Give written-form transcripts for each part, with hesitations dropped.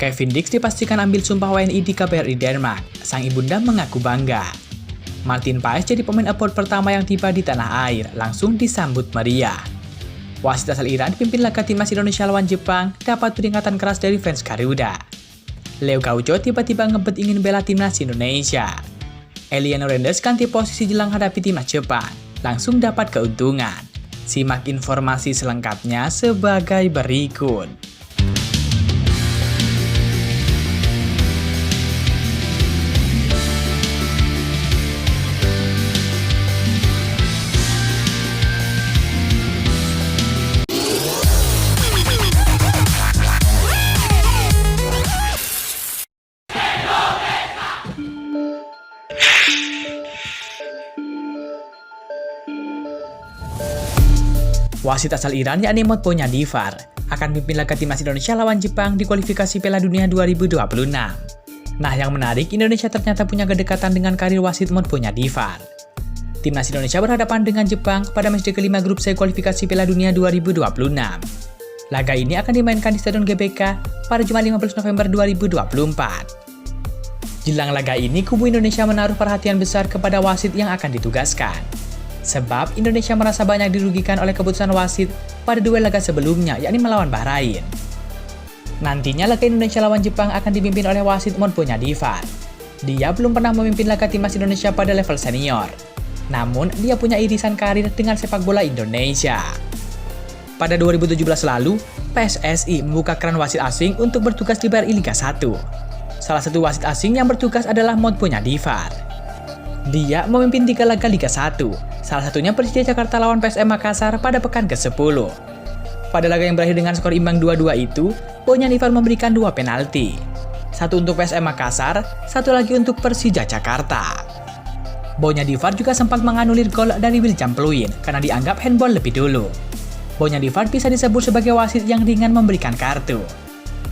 Kevin Dix dipastikan ambil sumpah WNI di KBRI Denmark. Sang ibunda mengaku bangga. Martin Paes jadi pemain abroad pertama yang tiba di tanah air, langsung disambut meriah. Wasit asal Iran pimpin laga timnas Indonesia lawan Jepang dapat peringatan keras dari fans Garuda. Leo Gaucho tiba-tiba ngebet ingin bela timnas Indonesia. Eliano Renders ganti posisi jelang hadapi timnas Jepang, langsung dapat keuntungan. Simak informasi selengkapnya sebagai berikut. Wasit asal Iran yakni Motbonya Divar akan pimpin laga timnas Indonesia lawan Jepang di kualifikasi Piala Dunia 2026. Nah, yang menarik, Indonesia ternyata punya kedekatan dengan karir wasit Motbonya Divar. Timnas Indonesia berhadapan dengan Jepang pada matchday kelima grup C kualifikasi Piala Dunia 2026. Laga ini akan dimainkan di Stadion GBK pada Jumat 15 November 2024. Jelang laga ini, kubu Indonesia menaruh perhatian besar kepada wasit yang akan ditugaskan. Sebab Indonesia merasa banyak dirugikan oleh keputusan wasit pada duel laga sebelumnya, yakni melawan Bahrain. Nantinya laga Indonesia lawan Jepang akan dipimpin oleh wasit Motbonya Divar. Dia belum pernah memimpin laga timnas Indonesia pada level senior. Namun, dia punya irisan karir dengan sepak bola Indonesia. Pada 2017 lalu, PSSI membuka keran wasit asing untuk bertugas di BRI Liga 1. Salah satu wasit asing yang bertugas adalah Motbonya Divar. Dia memimpin 3 laga Liga 1, salah satunya Persija Jakarta lawan PSM Makassar pada pekan ke-10. Pada laga yang berakhir dengan skor imbang 2-2 itu, Bonya Divar memberikan 2 penalti. Satu untuk PSM Makassar, satu lagi untuk Persija Jakarta. Bonya Divar juga sempat menganulir gol dari William Pluin karena dianggap handball lebih dulu. Bonya Divar bisa disebut sebagai wasit yang ringan memberikan kartu.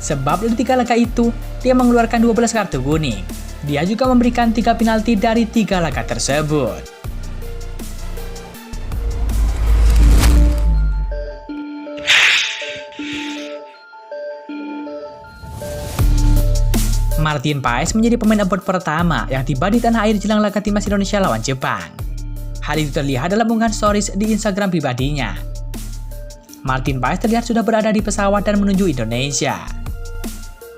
Sebab di 3 laga itu, dia mengeluarkan 12 kartu kuning. Dia juga memberikan 3 penalti dari 3 laga tersebut. Martin Paes menjadi pemain abroad pertama yang tiba di tanah air jelang laga timnas Indonesia lawan Jepang. Hal itu terlihat dalam unggahan stories di Instagram pribadinya. Martin Paes terlihat sudah berada di pesawat dan menuju Indonesia.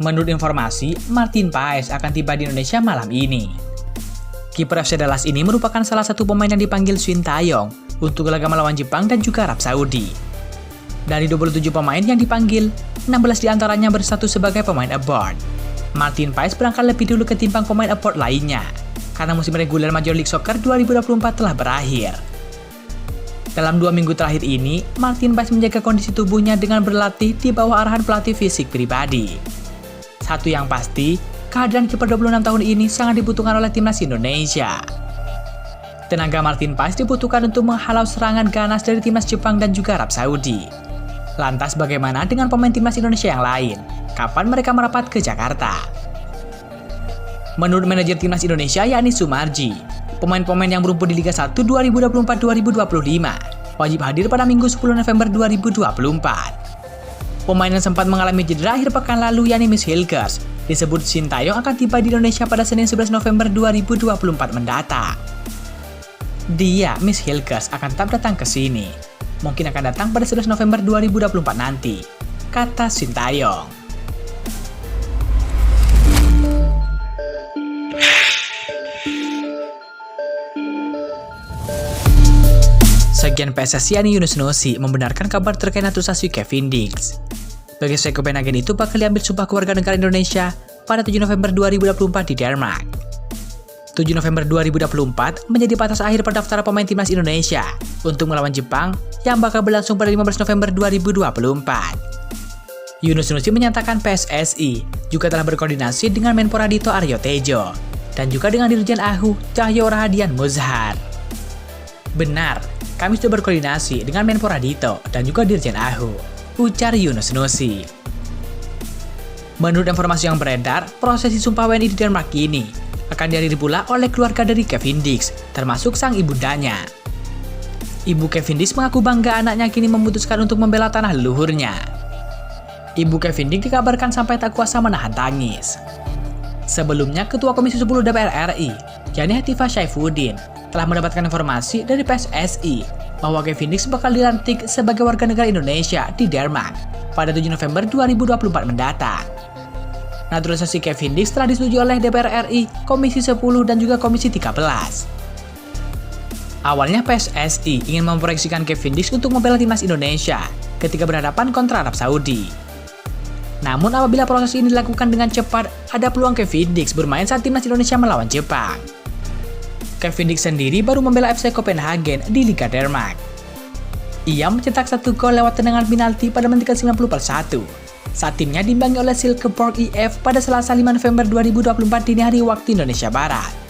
Menurut informasi, Martin Paes akan tiba di Indonesia malam ini. Kiper FC Dallas ini merupakan salah satu pemain yang dipanggil Shin Taeyong untuk laga melawan Jepang dan juga Arab Saudi. Dari 27 pemain yang dipanggil, 16 diantaranya berstatus sebagai pemain abroad. Martin Paes berangkat lebih dulu ketimbang pemain abroad lainnya, karena musim reguler Major League Soccer 2024 telah berakhir. Dalam 2 minggu terakhir ini, Martin Paes menjaga kondisi tubuhnya dengan berlatih di bawah arahan pelatih fisik pribadi. Satu yang pasti, kehadiran kiper 26 tahun ini sangat dibutuhkan oleh timnas Indonesia. Tenaga Martin Paes dibutuhkan untuk menghalau serangan ganas dari timnas Jepang dan juga Arab Saudi. Lantas bagaimana dengan pemain timnas Indonesia yang lain? Kapan mereka merapat ke Jakarta? Menurut manajer timnas Indonesia yakni Sumarji, pemain-pemain yang berumput di Liga 1 2024-2025 wajib hadir pada Minggu 10 November 2024. Pemain yang sempat mengalami cedera akhir pekan lalu yakni Miss Hilgers disebut Shin Taeyong akan tiba di Indonesia pada Senin 11 November 2024 mendatang. Dia, Miss Hilgers, akan tetap datang ke sini. Mungkin akan datang pada 11 November 2024 nanti, kata Shin Taeyong. Sekjen PSSI yakni Yunus Nusi membenarkan kabar terkait naturalisasi Kevin Dix. Bagi Copenhagen itu bakal diambil sumpah kewarganegaraan Indonesia pada 7 November 2024 di Denmark. 7 November 2024 menjadi batas akhir pendaftaran pemain timnas Indonesia untuk melawan Jepang yang bakal berlangsung pada 15 November 2024. Yunus Nusi menyatakan PSSI juga telah berkoordinasi dengan Menpora Dito Aryo Tejo dan juga dengan Dirjen AHU Cahyo Rahadian Muzhar. Benar, kami sudah berkoordinasi dengan Menpora Dito dan juga Dirjen AHU, ujar Yunus Nusi. Menurut informasi yang beredar, prosesi sumpah WNI di Denmark ini akan dihadiri pula oleh keluarga dari Kevin Dix, termasuk sang ibundanya. Ibu Kevin Dix mengaku bangga anaknya kini memutuskan untuk membela tanah leluhurnya. Ibu Kevin Dick dikabarkan sampai tak kuasa menahan tangis. Sebelumnya, Ketua Komisi 10 DPR RI, yakni Hetifah Saifuddin, telah mendapatkan informasi dari PSSI bahwa Kevin Dick bakal dilantik sebagai warga negara Indonesia di Denmark pada 7 November 2024 mendatang. Naturalisasi Kevin Dick telah disetujui oleh DPR RI, Komisi 10, dan juga Komisi 13. Awalnya PSSI ingin memproyeksikan Kevin Dick untuk membela timnas Indonesia ketika berhadapan kontra Arab Saudi. Namun apabila proses ini dilakukan dengan cepat, ada peluang Kevin Dick bermain saat timnas Indonesia melawan Jepang. Kevin Dick sendiri baru membela FC Copenhagen di Liga Denmark. Ia mencetak 1 gol lewat tendangan penalti pada menit ke-90+1 saat timnya diimbangi oleh Silkeborg IF pada Selasa 5 November 2024 dini hari waktu Indonesia Barat.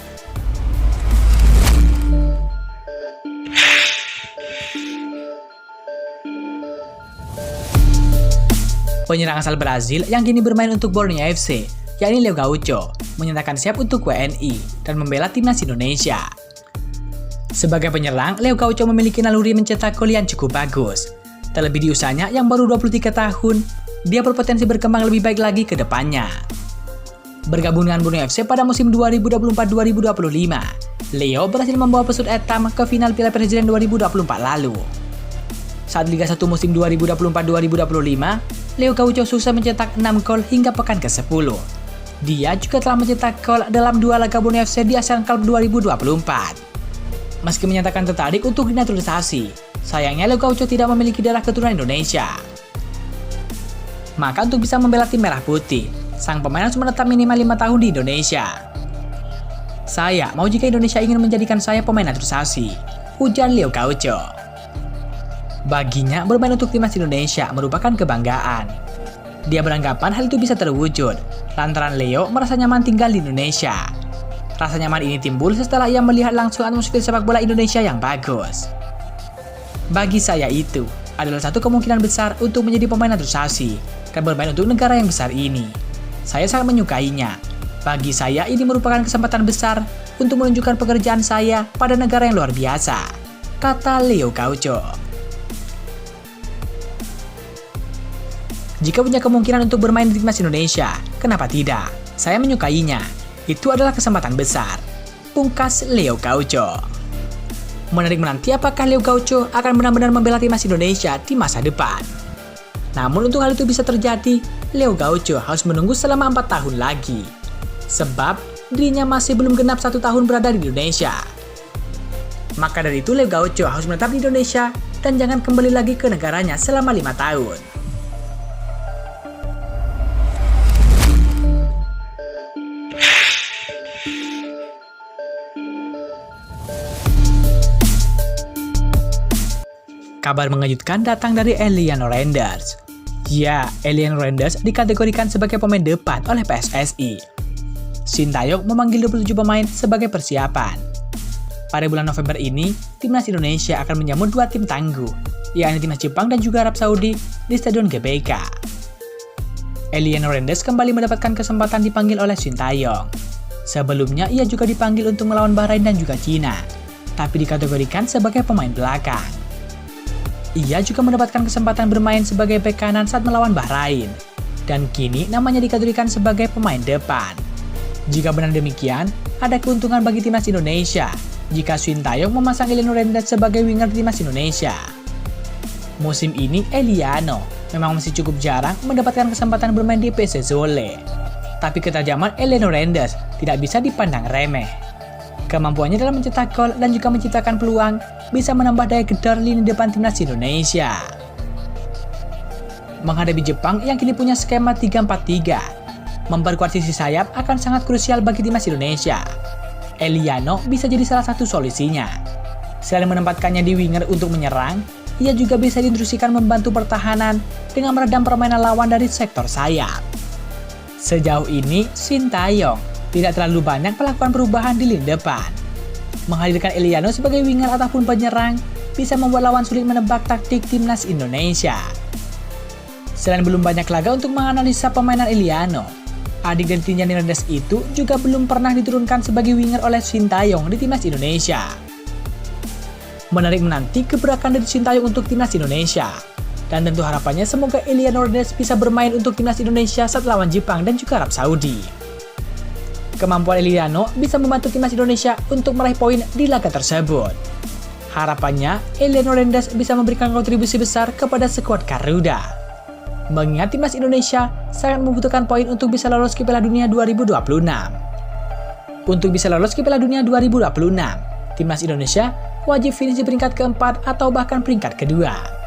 Penyerang asal Brazil yang kini bermain untuk Borneo FC, yakni Leo Gaucho, menyatakan siap untuk WNI dan membela timnas Indonesia. Sebagai penyerang, Leo Gaucho memiliki naluri mencetak gol yang cukup bagus. Terlebih di usianya yang baru 23 tahun, dia berpotensi berkembang lebih baik lagi ke depannya. Bergabung dengan Borneo FC pada musim 2024-2025, Leo berhasil membawa pesut etam ke final Piala Presiden 2024 lalu. Saat Liga 1 musim 2024-2025, Leo Gaucho sukses mencetak 6 gol hingga pekan ke-10. Dia juga telah mencetak gol dalam 2 laga Borneo FC di Asian Cup 2024. Meski menyatakan tertarik untuk dinaturalisasi, sayangnya Leo Gaucho tidak memiliki darah keturunan Indonesia. Maka untuk bisa membela tim merah putih, sang pemain harus menetap minimal 5 tahun di Indonesia. Saya mau jika Indonesia ingin menjadikan saya pemain naturalisasi, ujar Leo Gaucho. Baginya, bermain untuk timnas Indonesia merupakan kebanggaan. Dia beranggapan hal itu bisa terwujud, lantaran Leo merasa nyaman tinggal di Indonesia. Rasa nyaman ini timbul setelah ia melihat langsung atmosfer sepak bola Indonesia yang bagus. Bagi saya itu adalah satu kemungkinan besar untuk menjadi pemain naturalisasi dan bermain untuk negara yang besar ini. Saya sangat menyukainya. Bagi saya ini merupakan kesempatan besar untuk menunjukkan pekerjaan saya pada negara yang luar biasa, kata Leo Gaucho. Jika punya kemungkinan untuk bermain di timnas Indonesia, kenapa tidak? Saya menyukainya. Itu adalah kesempatan besar, pungkas Leo Gaucho. Menarik menanti apakah Leo Gaucho akan benar-benar membela timnas Indonesia di masa depan. Namun untuk hal itu bisa terjadi, Leo Gaucho harus menunggu selama 4 tahun lagi. Sebab dirinya masih belum genap 1 tahun berada di Indonesia. Maka dari itu Leo Gaucho harus menetap di Indonesia dan jangan kembali lagi ke negaranya selama 5 tahun. Kabar mengejutkan datang dari Eliano Renders. Ya, Eliano Renders dikategorikan sebagai pemain depan oleh PSSI. Sintayong memanggil 27 pemain sebagai persiapan. Pada bulan November ini, timnas Indonesia akan menyambut 2 tim tangguh, yakni timnas Jepang dan juga Arab Saudi di Stadion GBK. Eliano Renders kembali mendapatkan kesempatan dipanggil oleh Sintayong. Sebelumnya, ia juga dipanggil untuk melawan Bahrain dan juga Cina, tapi dikategorikan sebagai pemain belakang. Ia juga mendapatkan kesempatan bermain sebagai bek kanan saat melawan Bahrain, dan kini namanya dikategorikan sebagai pemain depan. Jika benar demikian, ada keuntungan bagi timnas Indonesia jika Sintayong memasang Eliano Renders sebagai winger timnas Indonesia. Musim ini Eliano memang masih cukup jarang mendapatkan kesempatan bermain di PSV Zwolle, tapi ketajaman Eliano Renders tidak bisa dipandang remeh. Kemampuannya dalam mencetak gol dan juga menciptakan peluang bisa menambah daya gedor lini depan timnas Indonesia. Menghadapi Jepang yang kini punya skema 3-4-3, memperkuat sisi sayap akan sangat krusial bagi timnas Indonesia. Eliano bisa jadi salah satu solusinya. Selain menempatkannya di winger untuk menyerang, ia juga bisa diinstruksikan membantu pertahanan dengan meredam permainan lawan dari sektor sayap. Sejauh ini, Sintayong tidak terlalu banyak melakukan perubahan di lini depan. Menghadirkan Eliano sebagai winger ataupun penyerang bisa membuat lawan sulit menebak taktik timnas Indonesia. Selain belum banyak laga untuk menganalisa permainan Eliano, adik dan Trinjani Renders itu juga belum pernah diturunkan sebagai winger oleh Sintayong di timnas Indonesia. Menarik menanti gebrakan dari Sintayong untuk timnas Indonesia, Dan tentu harapannya semoga Eliano Hernandez bisa bermain untuk timnas Indonesia saat lawan Jepang dan juga Arab Saudi. Kemampuan Eliano bisa membantu timnas Indonesia untuk meraih poin di laga tersebut. Harapannya, Eliano Hernandez bisa memberikan kontribusi besar kepada skuad Garuda. Mengingat timnas Indonesia sangat membutuhkan poin untuk bisa lolos ke Piala Dunia 2026. Untuk bisa lolos ke Piala Dunia 2026, timnas Indonesia wajib finish di peringkat keempat atau bahkan peringkat kedua.